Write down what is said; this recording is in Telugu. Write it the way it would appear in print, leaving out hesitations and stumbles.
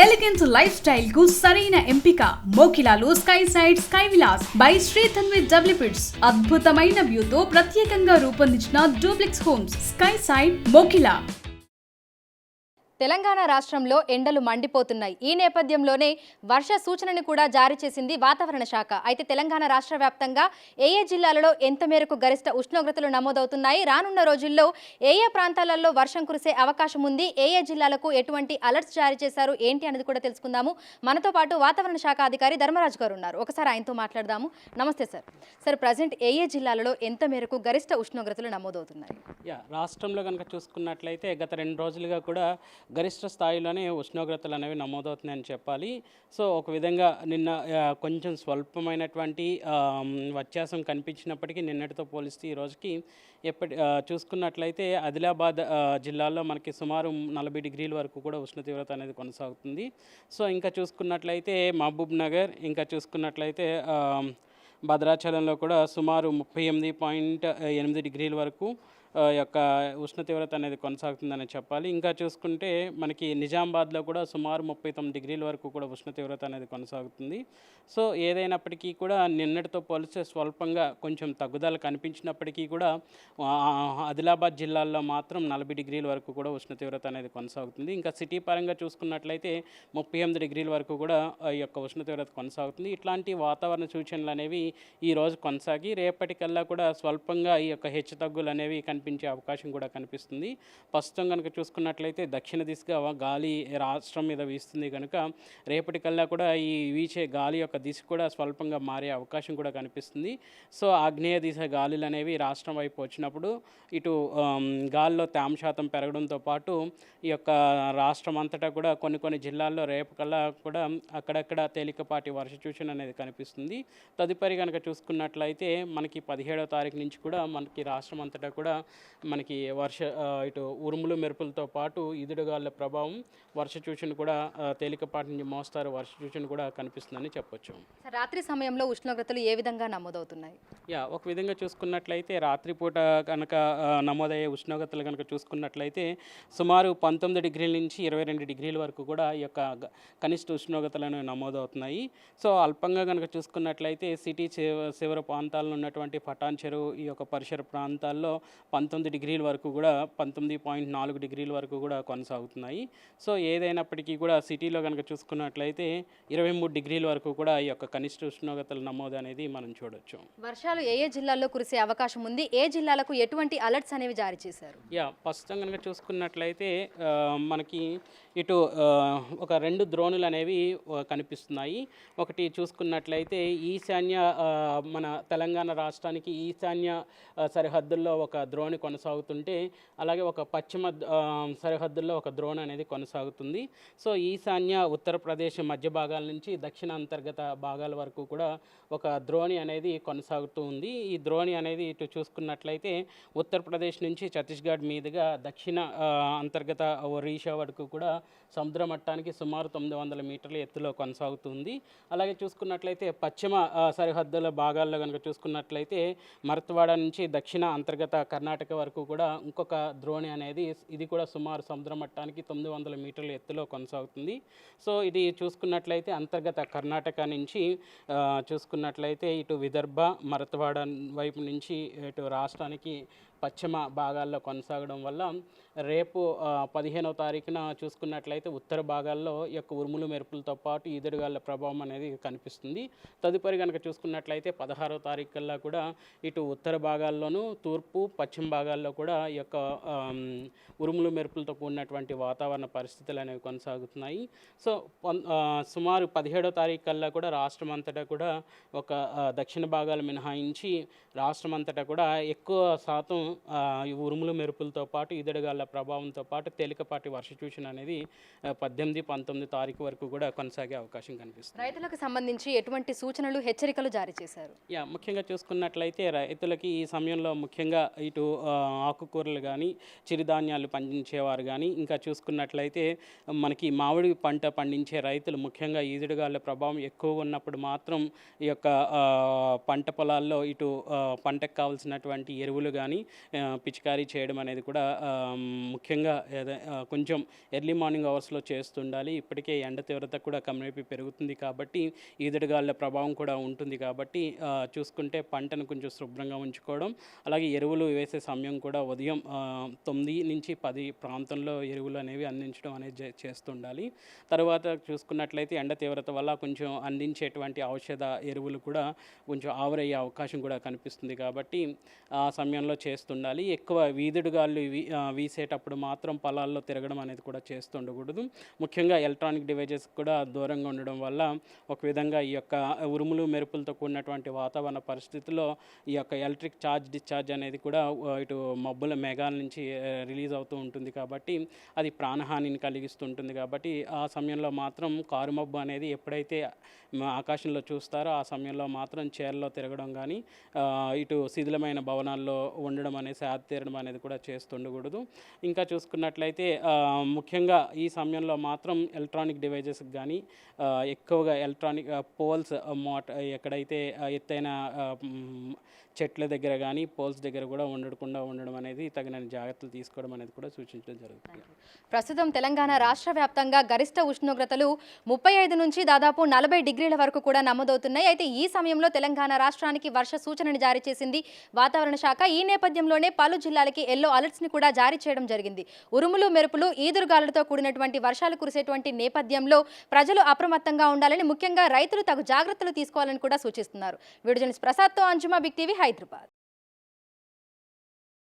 ఎలిగెన్స్ లైఫ్ స్టైల్ కు సరైన ఎంపిక మోకిలాలో sky side sky villas by Shri Tanvi developers. అద్భుతమైన వ్యూతో ప్రత్యేకంగా రూపొందించిన duplex homes sky side Mokila. Telangana రాష్ట్రంలో ఎండలు మండిపోతున్నాయి. ఈ నేపథ్యంలోనే వర్ష సూచనను కూడా జారీ చేసింది వాతావరణ శాఖ. అయితే తెలంగాణ రాష్ట్ర వ్యాప్తంగా ఏ జిల్లాలలో ఎంత మేరకు గరిష్ట ఉష్ణోగ్రతలు నమోదవుతున్నాయి, రానున్న రోజుల్లో ఏ ప్రాంతాలలో వర్షం కురిసే అవకాశం ఉంది, ఏ జిల్లాలకు ఎటువంటి అలర్ట్స్ జారీ చేశారు ఏంటి అనేది కూడా తెలుసుకుందాము. మనతో పాటు వాతావరణ శాఖ అధికారి ధర్మరాజు గారు ఉన్నారు. ఒకసారి ఆయనతో మాట్లాడదాము. నమస్తే సార్. సార్, ప్రజెంట్ ఏ జిల్లాలలో ఎంత మేరకు గరిష్ట ఉష్ణోగ్రతలు నమోదవుతున్నాయి? రాష్ట్రంలో కనుక చూసుకున్నట్లయితే గత 2 రోజులుగా కూడా గరిష్ట స్థాయిలోనే ఉష్ణోగ్రతలు అనేవి నమోదవుతున్నాయని చెప్పాలి. సో ఒక విధంగా నిన్న కొంచెం స్వల్పమైనటువంటి వ్యత్యాసం కనిపించినప్పటికీ నిన్నటితో పోలిస్తే ఈ రోజుకి చూసుకున్నట్లయితే ఆదిలాబాద్ జిల్లాలో మనకి సుమారు 40 డిగ్రీల వరకు కూడా ఉష్ణ తీవ్రత అనేది కొనసాగుతుంది. సో ఇంకా చూసుకున్నట్లయితే మహబూబ్ నగర్, ఇంకా చూసుకున్నట్లయితే భద్రాచలంలో కూడా సుమారు 38.8 డిగ్రీల వరకు యొక్క ఉష్ణ తీవ్రత అనేది కొనసాగుతుందని చెప్పాలి. ఇంకా చూసుకుంటే మనకి నిజామాబాద్లో కూడా సుమారు 39 డిగ్రీల వరకు కూడా ఉష్ణ తీవ్రత అనేది కొనసాగుతుంది. సో ఏదైనప్పటికీ కూడా నిన్నటితో పోలిస్తే స్వల్పంగా కొంచెం తగ్గుదల కనిపించినప్పటికీ కూడా ఆదిలాబాద్ జిల్లాల్లో మాత్రం 40 డిగ్రీల వరకు కూడా ఉష్ణ తీవ్రత అనేది కొనసాగుతుంది. ఇంకా సిటీ పరంగా చూసుకున్నట్లయితే 38 డిగ్రీల వరకు కూడా ఈ యొక్క ఉష్ణ తీవ్రత కొనసాగుతుంది. ఇట్లాంటి వాతావరణ సూచనలు అనేవి ఈరోజు కొనసాగి రేపటికల్లా కూడా స్వల్పంగా ఈ యొక్క హెచ్చు తగ్గులు అనేవి కనిపించే అవకాశం కూడా కనిపిస్తుంది. ప్రస్తుతం కనుక చూసుకున్నట్లయితే దక్షిణ దిశగా గాలి రాష్ట్రం మీద వీస్తుంది కనుక రేపటికల్లా కూడా ఈ వీచే గాలి యొక్క దిశ కూడా స్వల్పంగా మారే అవకాశం కూడా కనిపిస్తుంది. సో ఆగ్నేయ దిశ గాలులు అనేవి రాష్ట్రం వైపు వచ్చినప్పుడు ఇటు గాలిలో తేమ శాతం పెరగడంతో పాటు ఈ యొక్క రాష్ట్రం అంతటా కూడా కొన్ని జిల్లాల్లో రేపకల్లా కూడా అక్కడక్కడ తేలికపాటి వర్ష సూచన అనేది కనిపిస్తుంది. తదుపరి కనుక చూసుకున్నట్లయితే మనకి 17వ తారీఖు నుంచి కూడా మనకి రాష్ట్రం అంతటా కూడా మనకి ఇటు ఉరుములు మెరుపులతో పాటు ఈదుడుగాళ్ళ ప్రభావం వర్ష సూచన కూడా తేలికపాటి నుంచి మోస్తారు వర్ష సూచన కూడా కనిపిస్తుందని చెప్పొచ్చు. రాత్రి సమయంలో ఉష్ణోగ్రతలు ఏ విధంగా నమోదవుతున్నాయి? ఒక విధంగా చూసుకున్నట్లయితే రాత్రిపూట కనుక నమోదయ్యే ఉష్ణోగ్రతలు కనుక చూసుకున్నట్లయితే సుమారు 19 డిగ్రీల నుంచి 22 డిగ్రీల వరకు కూడా ఈ యొక్క కనిష్ట ఉష్ణోగ్రతలను నమోదవుతున్నాయి. సో అల్పంగా కనుక చూసుకున్నట్లయితే సిటీ శివర ప్రాంతాల్లో ఉన్నటువంటి పటాన్ చెరువు ఈ యొక్క పరిసర ప్రాంతాల్లో 19 డిగ్రీల వరకు కూడా 19.4 డిగ్రీల వరకు కూడా కొనసాగుతున్నాయి. సో ఏదైనప్పటికీ కూడా సిటీలో కనుక చూసుకున్నట్లయితే 23 డిగ్రీల వరకు కూడా ఈ యొక్క కనిష్ట ఉష్ణోగ్రతల నమోదు అనేది మనం చూడొచ్చు. వర్షాలు ఏ జిల్లాల్లో కురిసే అవకాశం ఉంది, ఏ జిల్లాలకు ఎటువంటి అలర్ట్స్ అనేవి జారీ చేశారు? ప్రస్తుతం కనుక చూసుకున్నట్లయితే మనకి ఇటు ఒక 2 ద్రోణులు అనేవి కనిపిస్తున్నాయి. ఒకటి చూసుకున్నట్లయితే ఈశాన్య మన తెలంగాణ రాష్ట్రానికి ఈశాన్య సరిహద్దుల్లో ఒక ద్రోణి కొనసాగుతుంటే అలాగే ఒక పశ్చిమ సరిహద్దుల్లో ఒక ద్రోణి అనేది కొనసాగుతుంది. సో ఈశాన్య ఉత్తరప్రదేశ్ మధ్య భాగాల నుంచి దక్షిణ అంతర్గత భాగాల వరకు కూడా ఒక ద్రోణి అనేది కొనసాగుతూ ఉంది. ఈ ద్రోణి అనేది ఇటు చూసుకున్నట్లయితే ఉత్తరప్రదేశ్ నుంచి ఛత్తీస్గఢ్ మీదుగా దక్షిణ అంతర్గత ఒరిస్సా వరకు కూడా సముద్ర మట్టానికి సుమారు 900 మీటర్ల ఎత్తులో కొనసాగుతుంది. అలాగే చూసుకున్నట్లయితే పశ్చిమ సరిహద్దుల భాగాల్లో కనుక చూసుకున్నట్లయితే మరత్వాడ నుంచి దక్షిణ అంతర్గత కర్ణాటక వరకు కూడా ఇంకొక ద్రోణి అనేది ఇది కూడా సుమారు సముద్ర మట్టానికి 900 మీటర్ల ఎత్తులో కొనసాగుతుంది. సో ఇది చూసుకున్నట్లయితే అంతర్గత కర్ణాటక నుంచి చూసుకున్నట్లయితే ఇటు విదర్భ మరత్వాడ వైపు నుంచి ఇటు రాష్ట్రానికి పశ్చిమ భాగాల్లో కొనసాగడం వల్ల రేపు 15వ తారీఖున చూసుకున్నట్లయితే ఉత్తర భాగాల్లో ఈ యొక్క ఉరుములు మెరుపులతో పాటు ఈదుడుగాళ్ళ ప్రభావం అనేది కనిపిస్తుంది. తదుపరి కనుక చూసుకున్నట్లయితే 16వ తారీఖు కల్లా కూడా ఇటు ఉత్తర భాగాల్లోనూ తూర్పు పశ్చిమ భాగాల్లో కూడా ఈ యొక్క ఉరుములు మెరుపులతో కూడినటువంటి వాతావరణ పరిస్థితులు అనేవి కొనసాగుతున్నాయి. సో సుమారు 17వ తారీఖు కల్లా కూడా రాష్ట్రం అంతటా కూడా ఒక దక్షిణ భాగాలు మినహాయించి రాష్ట్రం అంతటా కూడా ఎక్కువ శాతం ఉరుములు మెరుపులతో పాటు ఈదుడుగాళ్ళ ప్రభావంతో పాటు తేలికపాటి వర్ష సూచన అనేది 18, 19 తారీఖు వరకు కూడా కొనసాగే అవకాశం కనిపిస్తుంది. రైతులకు సంబంధించి ఎటువంటి సూచనలు హెచ్చరికలు జారీ చేశారు? ముఖ్యంగా చూసుకున్నట్లయితే రైతులకి ఈ సమయంలో ముఖ్యంగా ఇటు ఆకుకూరలు కానీ చిరుధాన్యాలు పండించేవారు కానీ ఇంకా చూసుకున్నట్లయితే మనకి మామిడి పంట పండించే రైతులు ముఖ్యంగా ఈదుడుగాళ్ళ ప్రభావం ఎక్కువ ఉన్నప్పుడు మాత్రం ఈ యొక్క పంట పొలాల్లో ఇటు పంటకు కావాల్సినటువంటి ఎరువులు కానీ పిచికారీ చేయడం అనేది కూడా ముఖ్యంగా కొంచెం ఎర్లీ మార్నింగ్ అవర్స్లో చేస్తుండాలి. ఇప్పటికే ఎండ తీవ్రత కూడా కమ్యూనిటీ పెరుగుతుంది కాబట్టి ఈదురుగాలుల ప్రభావం కూడా ఉంటుంది కాబట్టి చూసుకుంటే పంటను కొంచెం శుభ్రంగా ఉంచుకోవడం, అలాగే ఎరువులు వేసే సమయం కూడా ఉదయం 9 నుంచి 10 ప్రాంతంలో ఎరువులు అనేవి అందించడం అనేది చేస్తుండాలి. తర్వాత చూసుకున్నట్లయితే ఎండ తీవ్రత వల్ల కొంచెం అందించేటువంటి ఔషధ ఎరువులు కూడా కొంచెం ఆవిరయ్యే అవకాశం కూడా కనిపిస్తుంది కాబట్టి ఆ సమయంలో చేస్తుండాలి. ఎక్కువ వీధుడుగాళ్ళు వీసేటప్పుడు మాత్రం పొలాల్లో తిరగడం అనేది కూడా చేస్తుండకూడదు. ముఖ్యంగా ఎలక్ట్రానిక్ డివైజెస్ కూడా దూరంగా ఉండడం వల్ల ఒక విధంగా ఈ యొక్క ఉరుములు మెరుపులతో కూడినటువంటి వాతావరణ పరిస్థితుల్లో ఈ యొక్క ఎలక్ట్రిక్ డిశ్చార్జ్ అనేది కూడా ఇటు మబ్బుల మేఘాల నుంచి రిలీజ్ అవుతూ ఉంటుంది కాబట్టి అది ప్రాణహానిని కలిగిస్తుంటుంది. కాబట్టి ఆ సమయంలో మాత్రం కారుమబ్బు అనేది ఎప్పుడైతే ఆకాశంలో చూస్తారో ఆ సమయంలో మాత్రం చీరలో తిరగడం కానీ ఇటు శిథిలమైన భవనాల్లో ఉండడం అనేది తీరడం అనేది కూడా చేస్తుండకూడదు. ఇంకా చూసుకున్నట్లయితే ముఖ్యంగా ఈ సమయంలో మాత్రం ఎలక్ట్రానిక్ డివైజెస్కి కానీ ఎక్కువగా ఎలక్ట్రానిక్ పోల్స్ ఎక్కడైతే ఎత్తైన చెట్ల దగ్గర కానీ పోల్స్ దగ్గర కూడా ఉండడం అనేది తగిన జాగ్రత్తలు తీసుకోవడం అనేది కూడా సూచించడం జరుగుతుంది. ప్రస్తుతం తెలంగాణ రాష్ట్ర వ్యాప్తంగా గరిష్ట ఉష్ణోగ్రతలు 35 నుంచి దాదాపు 40 డిగ్రీల వరకు కూడా నమోదవుతున్నాయి. అయితే ఈ సమయంలో తెలంగాణ రాష్ట్రానికి వర్ష సూచనని జారీ చేసింది వాతావరణ శాఖ. ఈ నేపథ్యంలోనే పలు జిల్లాలకి ఎల్లో అలర్ట్స్ని కూడా జారీ చేయడం జరిగింది. ఉరుములు మెరుపులు ఈదురుగాలులతో కూడినటువంటి వర్షాలు కురిసేటువంటి నేపథ్యంలో ప్రజలు అప్రమత్తంగా ఉండాలని, ముఖ్యంగా రైతులు తగు జాగ్రత్తలు తీసుకోవాలని కూడా సూచిస్తున్నారు. వీడియో జర్నలిస్ట్ ప్రసాద్తో అంజుమా, బిగ్ టీవీ, హైదరాబాద్.